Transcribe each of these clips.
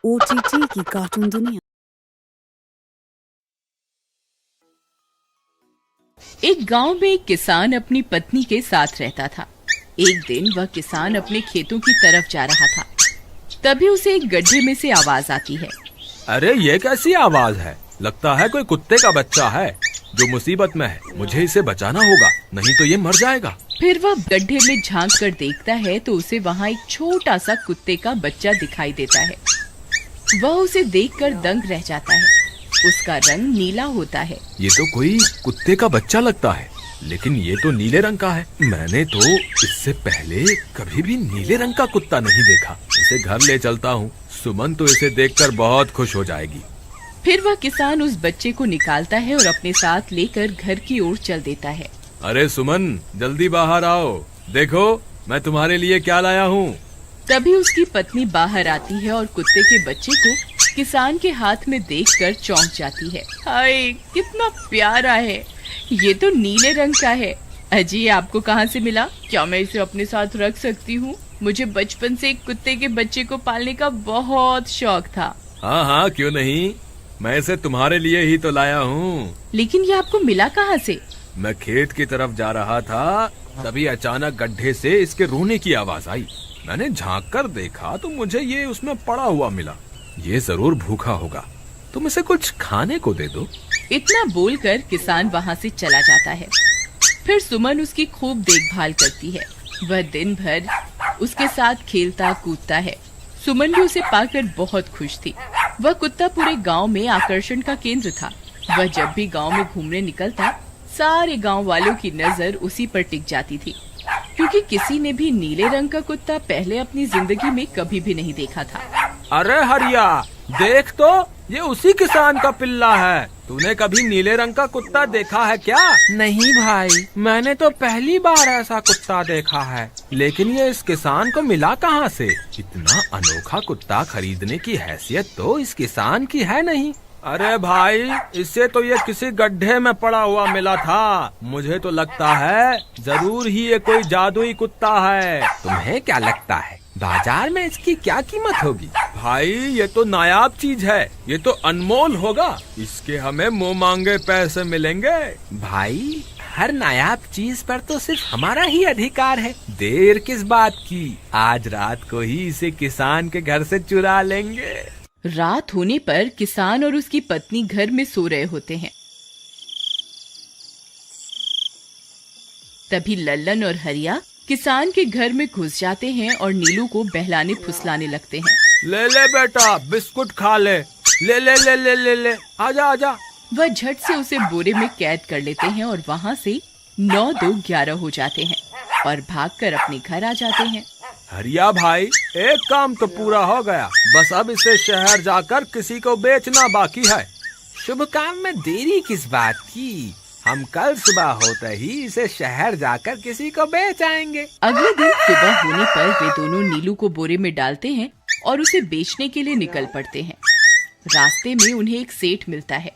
OTT की cartoon दुनिया। एक गांव में एक किसान अपनी पत्नी के साथ रहता था। एक दिन वह किसान अपने खेतों की तरफ जा रहा था। तभी उसे एक गड्ढे में से आवाज आती है। अरे ये कैसी आवाज है? लगता है कोई कुत्ते का बच्चा है जो मुसीबत में है। मुझे इसे बचाना होगा, नहीं तो ये मर जाएगा। फिर वह गड्ढे में झांक कर देखता है तो उसे वहाँ एक छोटा सा कुत्ते का बच्चा दिखाई देता है। वह उसे देखकर दंग रह जाता है। उसका रंग नीला होता है। ये तो कोई कुत्ते का बच्चा लगता है, लेकिन ये तो नीले रंग का है। मैंने तो इससे पहले कभी भी नीले रंग का कुत्ता नहीं देखा। इसे घर ले चलता हूँ, सुमन तो इसे देखकर बहुत खुश हो जाएगी। फिर वह किसान उस बच्चे को निकालता है और अपने साथ लेकर घर की ओर चल देता है। अरे सुमन, जल्दी बाहर आओ, देखो मैं तुम्हारे लिए क्या लाया हूँ। तभी उसकी पत्नी बाहर आती है और कुत्ते के बच्चे को किसान के हाथ में देखकर चौंक जाती है। हाय, कितना प्यारा है! ये तो नीले रंग का है। अजी, आपको कहाँ से मिला? क्या मैं इसे अपने साथ रख सकती हूँ? मुझे बचपन से एक कुत्ते के बच्चे को पालने का बहुत शौक था। हाँ हाँ, क्यों नहीं, मैं इसे तुम्हारे लिए ही तो लाया हूँ। लेकिन ये आपको मिला कहाँ से? मैं खेत की तरफ जा रहा था, तभी अचानक गड्ढे से इसके रोने की आवाज आई। मैंने झांक कर देखा तो मुझे ये उसमें पड़ा हुआ मिला। ये जरूर भूखा होगा, तुम इसे कुछ खाने को दे दो। इतना बोलकर किसान वहाँ से चला जाता है। फिर सुमन उसकी खूब देखभाल करती है। वह दिन भर उसके साथ खेलता कूदता है। सुमन भी उसे पाकर बहुत खुश थी। वह कुत्ता पूरे गांव में आकर्षण का केंद्र था। वह जब भी गांव में घूमने निकलता, सारे गांव वालों की नजर उसी पर टिक जाती थी, क्योंकि किसी ने भी नीले रंग का कुत्ता पहले अपनी जिंदगी में कभी भी नहीं देखा था। अरे हरिया, देख तो, ये उसी किसान का पिल्ला है। तूने कभी नीले रंग का कुत्ता देखा है क्या? नहीं भाई, मैंने तो पहली बार ऐसा कुत्ता देखा है। लेकिन ये इस किसान को मिला कहाँ से? इतना अनोखा कुत्ता खरीदने की हैसियत तो इस किसान की है नहीं। अरे भाई, इससे तो ये किसी गड्ढे में पड़ा हुआ मिला था। मुझे तो लगता है जरूर ही ये कोई जादुई कुत्ता है। तुम्हें क्या लगता है बाजार में इसकी क्या कीमत होगी? भाई, ये तो नायाब चीज है, ये तो अनमोल होगा। इसके हमें मुंह मांगे पैसे मिलेंगे। भाई, हर नायाब चीज पर तो सिर्फ हमारा ही अधिकार है। देर किस बात की, आज रात को ही इसे किसान के घर से चुरा लेंगे। रात होने पर किसान और उसकी पत्नी घर में सो रहे होते हैं। तभी लल्लन और हरिया किसान के घर में घुस जाते हैं और नीलू को बहलाने फुसलाने लगते हैं। ले ले बेटा, बिस्कुट खा ले। ले ले ले ले ले ले, आजा आजा। वह झट से उसे बोरे में कैद कर लेते हैं और वहाँ से 9-2-11 हो जाते हैं और भागकर अपने घर आ जाते हैं। हरिया भाई, एक काम तो पूरा हो गया, बस अब इसे शहर जाकर किसी को बेचना बाकी है। शुभ काम में देरी किस बात की? हम कल सुबह होते ही इसे शहर जाकर किसी को बेच आएंगे। अगले दिन सुबह होने पर वे दोनों नीलू को बोरे में डालते हैं और उसे बेचने के लिए निकल पड़ते हैं। रास्ते में उन्हें एक सेठ मिलता है।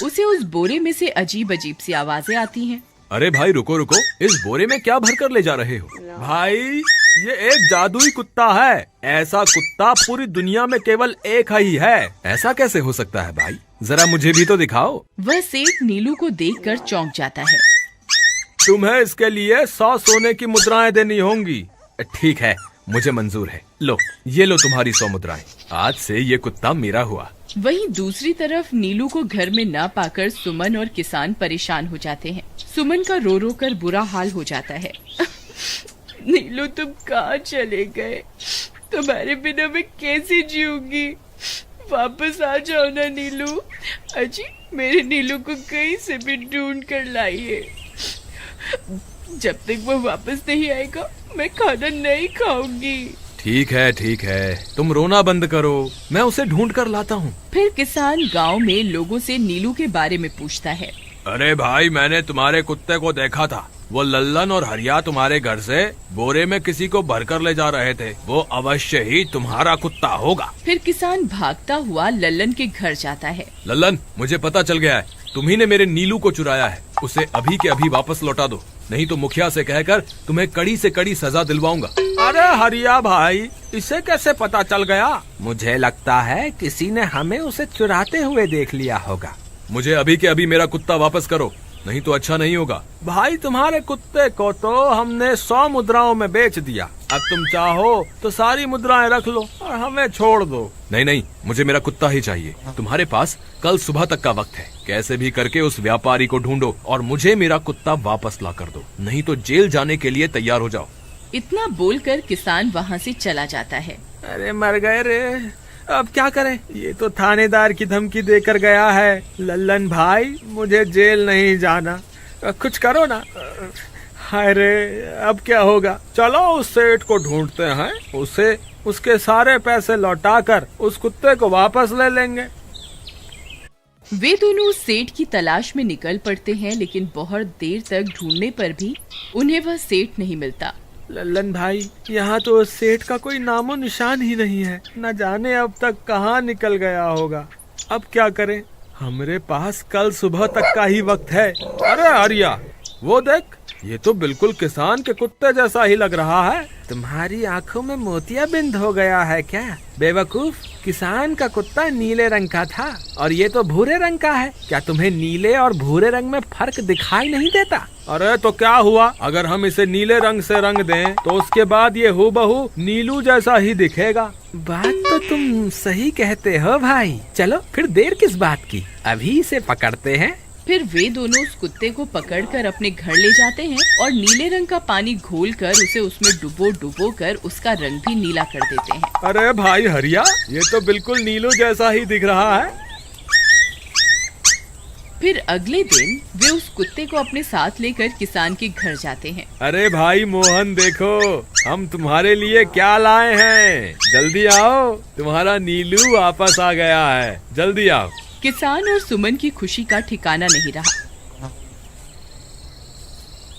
उसे उस बोरे में से अजीब अजीब सी आवाजें आती हैं। अरे भाई, रुको रुको, इस बोरे में क्या भरकर ले जा रहे हो? भाई, ये एक जादुई कुत्ता है। ऐसा कुत्ता पूरी दुनिया में केवल एक ही है। ऐसा कैसे हो सकता है भाई? जरा मुझे भी तो दिखाओ। वह सेठ नीलू को देखकर चौंक जाता है। तुम्हें इसके लिए 100 सोने की मुद्राएं देनी होंगी। ठीक है, मुझे मंजूर है। लो, ये लो तुम्हारी 100 मुद्राएं। आज से ये कुत्ता मेरा हुआ। वहीं दूसरी तरफ नीलू को घर में न पाकर सुमन और किसान परेशान हो जाते हैं। सुमन का रो रो कर बुरा हाल हो जाता है। नीलू, तुम कहाँ चले गए? तुम्हारे बिना मैं कैसे जीऊंगी? वापस आ जाओ ना नीलू। अजी, मेरे नीलू को कहीं से भी ढूंढ कर लाइए। जब तक वो वापस नहीं आएगा, मैं खाना नहीं खाऊंगी। ठीक है, तुम रोना बंद करो, मैं उसे ढूंढ कर लाता हूँ। फिर किसान गांव में लोगों से नीलू के बारे में पूछता है। अरे भाई, मैंने तुम्हारे कुत्ते को देखा था। वो लल्लन और हरिया तुम्हारे घर से बोरे में किसी को भरकर ले जा रहे थे। वो अवश्य ही तुम्हारा कुत्ता होगा। फिर किसान भागता हुआ लल्लन के घर जाता है। लल्लन, मुझे पता चल गया है, तुम्ही ने मेरे नीलू को चुराया है। उसे अभी के अभी वापस लौटा दो। नहीं तो मुखिया से कहकर तुम्हें कड़ी से कड़ी सजा दिलवाऊंगा। अरे हरिया भाई, इसे कैसे पता चल गया? मुझे लगता है किसी ने हमें उसे चुराते हुए देख लिया होगा। मुझे अभी के अभी मेरा कुत्ता वापस करो, नहीं तो अच्छा नहीं होगा। भाई तुम्हारे कुत्ते को तो हमने 100 मुद्राओं में बेच दिया। अब तुम चाहो तो सारी मुद्राएं रख लो और हमें छोड़ दो। नहीं नहीं, मुझे मेरा कुत्ता ही चाहिए। तुम्हारे पास कल सुबह तक का वक्त है। कैसे भी करके उस व्यापारी को ढूंढो और मुझे मेरा कुत्ता वापस ला कर दो, नहीं तो जेल जाने के लिए तैयार हो जाओ। इतना बोलकर किसान वहाँ से चला जाता है। अरे मर गए रे, अब क्या करें? ये तो थानेदार की धमकी देकर गया है। लल्लन भाई, मुझे जेल नहीं जाना, कुछ करो ना। हाय रे, अब क्या होगा? चलो उस सेठ को ढूंढते हैं, उसे उसके सारे पैसे लौटाकर उस कुत्ते को वापस ले लेंगे। वे दोनों उस सेठ की तलाश में निकल पड़ते हैं, लेकिन बहुत देर तक ढूंढने पर भी उन्हें वह सेठ नहीं मिलता। लल्लन भाई, यहाँ तो उस सेठ का कोई नामो निशान ही नहीं है। न जाने अब तक कहाँ निकल गया होगा। अब क्या करें? हमारे पास कल सुबह तक का ही वक्त है। अरे आर्या, वो देख, ये तो बिल्कुल किसान के कुत्ते जैसा ही लग रहा है। तुम्हारी आंखों में मोतियाबिंद हो गया है क्या बेवकूफ? किसान का कुत्ता नीले रंग का था और ये तो भूरे रंग का है। क्या तुम्हें नीले और भूरे रंग में फर्क दिखाई नहीं देता? अरे तो क्या हुआ, अगर हम इसे नीले रंग से रंग दें तो उसके बाद ये हूबहू नीलू जैसा ही दिखेगा। बात तो तुम सही कहते हो भाई। चलो फिर देर किस बात की, अभी इसे पकड़ते हैं। फिर वे दोनों उस कुत्ते को पकड़कर अपने घर ले जाते हैं और नीले रंग का पानी घोलकर उसे उसमें डुबो कर उसका रंग भी नीला कर देते हैं। अरे भाई हरिया, ये तो बिल्कुल नीलू जैसा ही दिख रहा है। फिर अगले दिन वे उस कुत्ते को अपने साथ लेकर किसान के घर जाते हैं। अरे भाई मोहन, देखो हम तुम्हारे लिए क्या लाए हैं। जल्दी आओ, तुम्हारा नीलू वापस आ गया है, जल्दी आओ। किसान और सुमन की खुशी का ठिकाना नहीं रहा।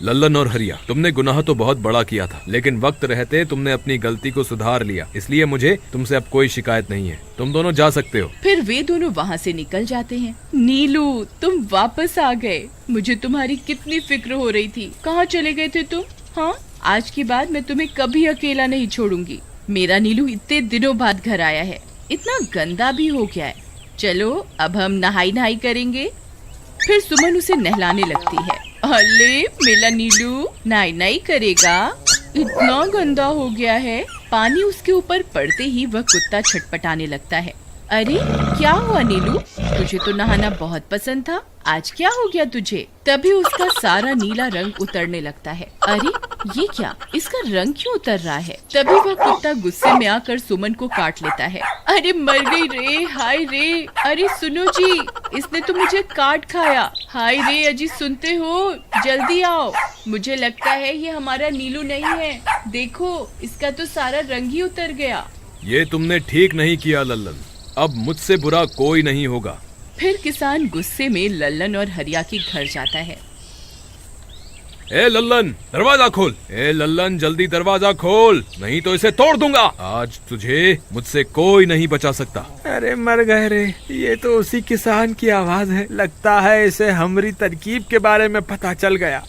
लल्लन और हरिया, तुमने गुनाह तो बहुत बड़ा किया था, लेकिन वक्त रहते तुमने अपनी गलती को सुधार लिया, इसलिए मुझे तुमसे अब कोई शिकायत नहीं है। तुम दोनों जा सकते हो। फिर वे दोनों वहाँ से निकल जाते हैं। नीलू, तुम वापस आ गए। मुझे तुम्हारी कितनी फिक्र हो रही थी। कहाँ चले गए थे तुम? हाँ, आज के बाद मैं तुम्हें कभी अकेला नहीं छोड़ूंगी। मेरा नीलू इतने दिनों बाद घर आया है, इतना गंदा भी हो गया है। चलो अब हम नहाई करेंगे। फिर सुमन उसे नहलाने लगती है। अले मेरा नीलू नहाई करेगा, इतना गंदा हो गया है। पानी उसके ऊपर पड़ते ही वह कुत्ता छटपटाने लगता है। अरे क्या हुआ नीलू, तुझे तो नहाना बहुत पसंद था, आज क्या हो गया तुझे? तभी उसका सारा नीला रंग उतरने लगता है। अरे ये क्या, इसका रंग क्यों उतर रहा है? तभी वह कुत्ता गुस्से में आकर सुमन को काट लेता है। अरे मर गई रे, हाय रे। अरे सुनो जी, इसने तो मुझे काट खाया। हाय रे अजी, सुनते हो? जल्दी आओ, मुझे लगता है ये हमारा नीलू नहीं है। देखो, इसका तो सारा रंग ही उतर गया। ये तुमने ठीक नहीं किया लल्लन, अब मुझसे बुरा कोई नहीं होगा। फिर किसान गुस्से में लल्लन और हरिया के घर जाता है। ए लल्लन, दरवाजा खोल। ए लल्लन, जल्दी दरवाजा खोल, नहीं तो इसे तोड़ दूंगा। आज तुझे मुझसे कोई नहीं बचा सकता। अरे मर गए रे, ये तो उसी किसान की आवाज है। लगता है इसे हमारी तरकीब के बारे में पता चल गया।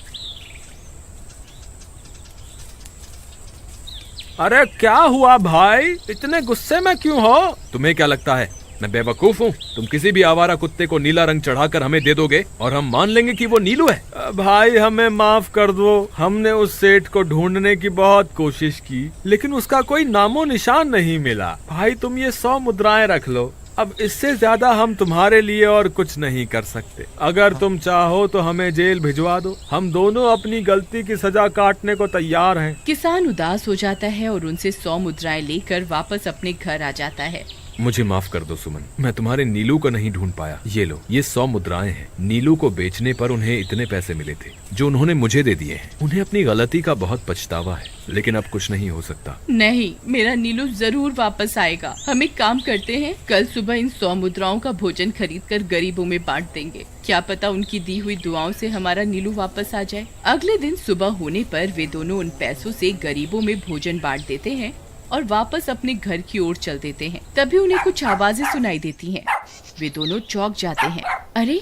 अरे क्या हुआ भाई, इतने गुस्से में क्यों हो? तुम्हें क्या लगता है मैं बेवकूफ हूँ? तुम किसी भी आवारा कुत्ते को नीला रंग चढ़ाकर हमें दे दोगे और हम मान लेंगे कि वो नीलू है? भाई हमें माफ कर दो, हमने उस सेठ को ढूंढने की बहुत कोशिश की, लेकिन उसका कोई नामो निशान नहीं मिला। भाई तुम ये 100 मुद्राएं रख लो, अब इससे ज्यादा हम तुम्हारे लिए और कुछ नहीं कर सकते। अगर तुम चाहो तो हमें जेल भिजवा दो, हम दोनों अपनी गलती की सजा काटने को तैयार हैं। किसान उदास हो जाता है और उनसे 100 मुद्राएं लेकर वापस अपने घर आ जाता है। मुझे माफ कर दो सुमन, मैं तुम्हारे नीलू को नहीं ढूंढ पाया। ये लो, ये 100 मुद्राएं हैं। नीलू को बेचने पर उन्हें इतने पैसे मिले थे जो उन्होंने मुझे दे दिए हैं। उन्हें अपनी गलती का बहुत पछतावा है, लेकिन अब कुछ नहीं हो सकता। नहीं, मेरा नीलू जरूर वापस आएगा। हम एक काम करते हैं, कल सुबह इन 100 मुद्राओं का भोजन खरीद कर गरीबों में बांट देंगे। क्या पता उनकी दी हुई दुआओं से हमारा नीलू वापस आ जाए। अगले दिन सुबह होने पर वे दोनों उन पैसों से गरीबों में भोजन बांट देते हैं और वापस अपने घर की ओर चल देते हैं। तभी उन्हें कुछ आवाजें सुनाई देती हैं। वे दोनों चौंक जाते हैं। अरे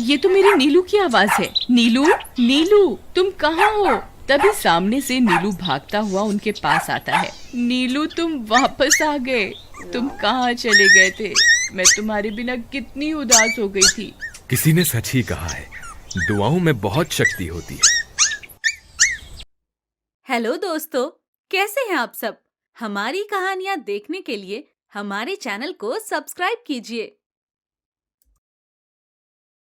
ये तो मेरी नीलू की आवाज है। नीलू, नीलू, तुम कहाँ हो? तभी सामने से नीलू भागता हुआ उनके पास आता है। नीलू, तुम वापस आ गए। तुम कहाँ चले गए थे? मैं तुम्हारे बिना कितनी उदास हो गई थी। किसी ने सच ही कहा है, दुआओं में बहुत शक्ति होती है। हेलो दोस्तों, कैसे हैं आप सब? हमारी कहानियाँ देखने के लिए हमारे चैनल को सब्सक्राइब कीजिए